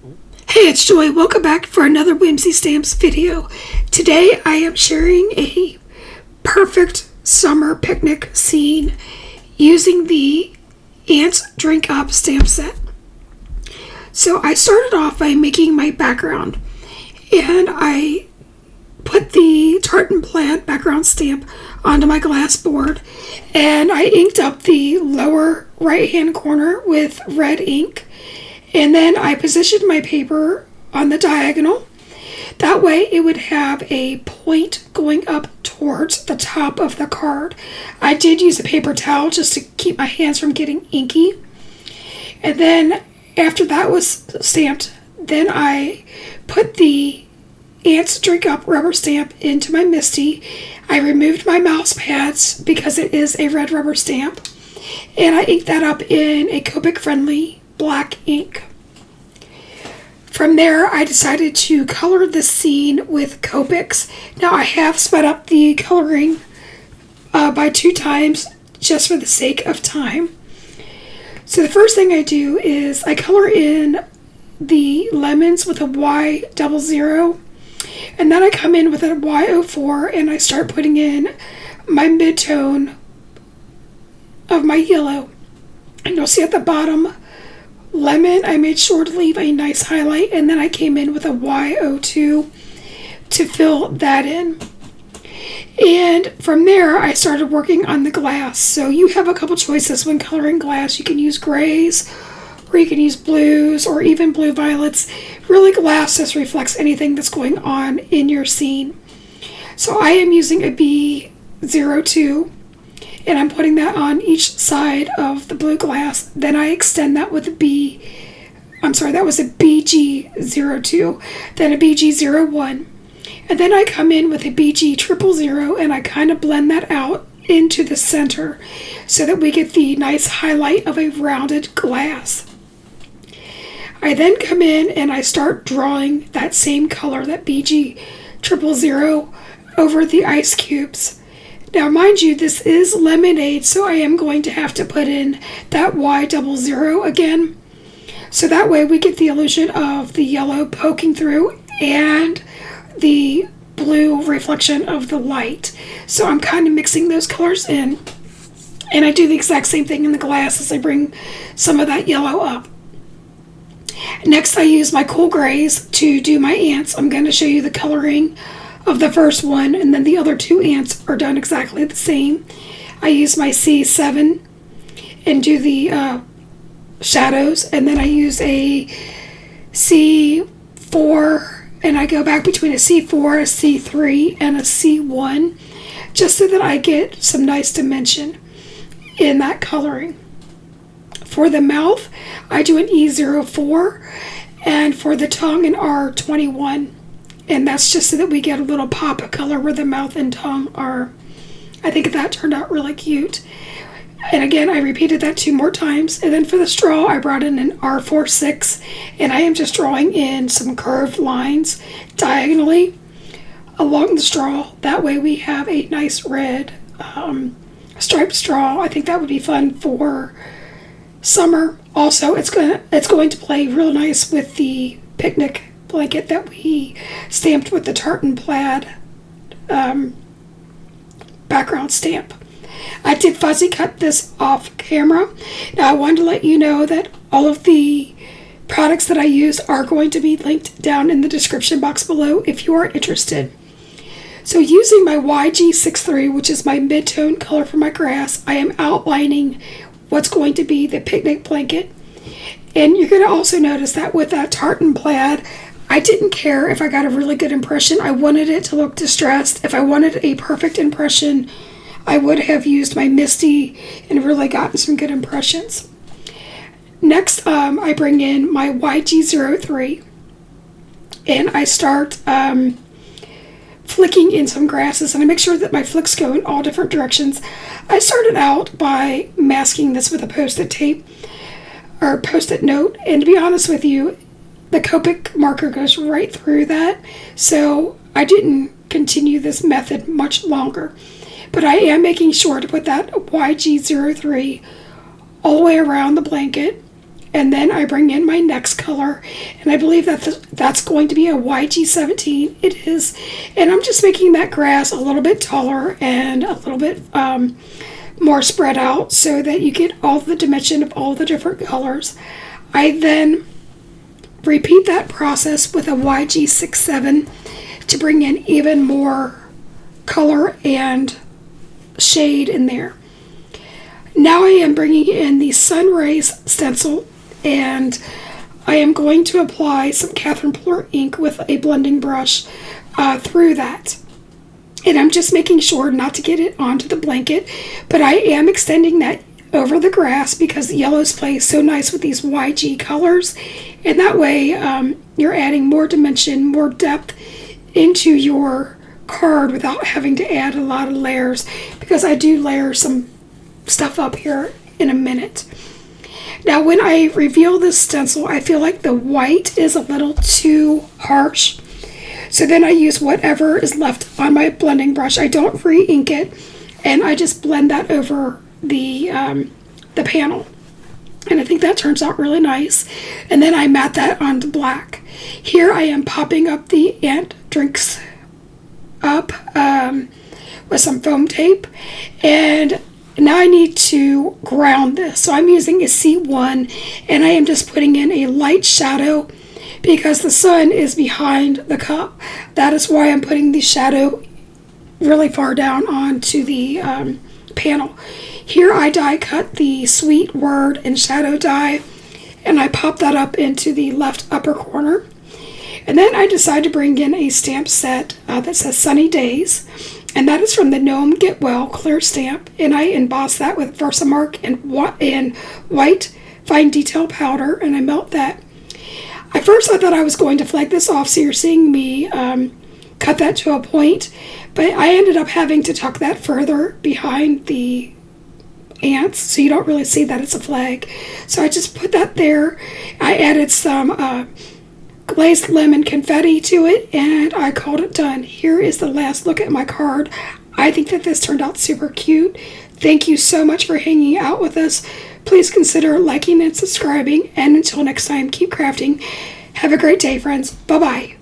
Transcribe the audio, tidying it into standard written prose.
Hey, it's Joy. Welcome back for another Whimsy Stamps video. Today I am sharing a perfect summer picnic scene using the Ants Drink Up stamp set. So I started off by making my background, and I put the tartan plaid background stamp onto my glass board, and I inked up the lower right hand corner with red ink. And then I positioned my paper on the diagonal. That way it would have a point going up towards the top of the card. I did use a paper towel just to keep my hands from getting inky. And then after that was stamped, then I put the Ants Drink Up rubber stamp into my MISTI. I removed my mouse pads because it is a red rubber stamp. And I inked that up in a Copic friendly black ink. From there, I decided to color the scene with Copics. Now, I have sped up the coloring by 2 times just for the sake of time. So the first thing I do is I color in the lemons with a Y00, and then I come in with a Y04 and I start putting in my mid-tone of my yellow. And you'll see at the bottom lemon, I made sure to leave a nice highlight, and then I came in with a Y02 to fill that in. And from there, I started working on the glass. So you have a couple choices when coloring glass. You can use grays, or you can use blues, or even blue violets. Really, glass just reflects anything that's going on in your scene. So I am using a B02, and I'm putting that on each side of the blue glass. Then I extend that with a that was a BG02, then a BG01. And then I come in with a BG000 and I kind of blend that out into the center so that we get the nice highlight of a rounded glass. I then come in and I start drawing that same color, that BG000, over the ice cubes. Now, mind you, this is lemonade, so I am going to have to put in that Y00 again. So that way we get the illusion of the yellow poking through and the blue reflection of the light. So I'm kind of mixing those colors in. And I do the exact same thing in the glass as I bring some of that yellow up. Next, I use my cool grays to do my ants. I'm going to show you the coloring of the first one, and then the other 2 ants are done exactly the same. I use my C7 and do the shadows, and then I use a C4, and I go back between a C4, a C3, and a C1, just so that I get some nice dimension in that coloring. For the mouth, I do an E04, and for the tongue, an R21. And that's just so that we get a little pop of color where the mouth and tongue are. I think that turned out really cute. And again, I repeated that 2 more times. And then for the straw, I brought in an R46. And I am just drawing in some curved lines diagonally along the straw. That way we have a nice red striped straw. I think that would be fun for summer. Also, it's going to play real nice with the picnic blanket that we stamped with the tartan plaid background stamp. I did fuzzy cut this off camera. Now I wanted to let you know that all of the products that I use are going to be linked down in the description box below if you are interested. So using my YG63, which is my mid-tone color for my grass, I am outlining what's going to be the picnic blanket. And you're going to also notice that with that tartan plaid, I didn't care if I got a really good impression. I wanted it to look distressed. If I wanted a perfect impression, I would have used my MISTI and really gotten some good impressions. Next, I bring in my YG03 and I start flicking in some grasses, and I make sure that my flicks go in all different directions. I started out by masking this with a post-it tape or post-it note, and to be honest with you, the Copic marker goes right through that, so I didn't continue this method much longer. But I am making sure to put that YG03 all the way around the blanket, And then I bring in my next color, and I believe that that's going to be a YG17. It is. And I'm just making that grass a little bit taller and a little bit more spread out so that you get all the dimension of all the different colors. I then repeat that process with a YG67 to bring in even more color and shade in there. Now I am bringing in the Sun Rays stencil, and I am going to apply some Catherine Plur ink with a blending brush through that. And I'm just making sure not to get it onto the blanket, but I am extending that over the grass because the yellows play so nice with these YG colors, and that way you're adding more dimension, more depth into your card without having to add a lot of layers, because I do layer some stuff up here in a minute. Now when I reveal this stencil, I feel like the white is a little too harsh, so then I use whatever is left on my blending brush. I don't re-ink it, and I just blend that over the panel, and I think that turns out really nice. And then I mat that onto black. Here I am popping up the Ant Drinks up with some foam tape, and now I need to ground this. So I'm using a C1, and I am just putting in a light shadow because the sun is behind the cup. That is why I'm putting the shadow really far down onto the panel. Here I die cut the Sweet Word and shadow die, and I pop that up into the left upper corner. And then I decide to bring in a stamp set that says Sunny Days, and that is from the Gnome Get Well clear stamp, and I emboss that with Versamark and white fine detail powder, and I melt that. At first I thought I was going to flag this off, so you're seeing me cut that to a point, but I ended up having to tuck that further behind the ants so you don't really see that it's a flag. So I just put that there. I added some glazed lemon confetti to it, and I called it done. Here is the last look at my card. I think that this turned out super cute. Thank you so much for hanging out with us. Please consider liking and subscribing, and until next time, keep crafting. Have a great day, friends. Bye-bye.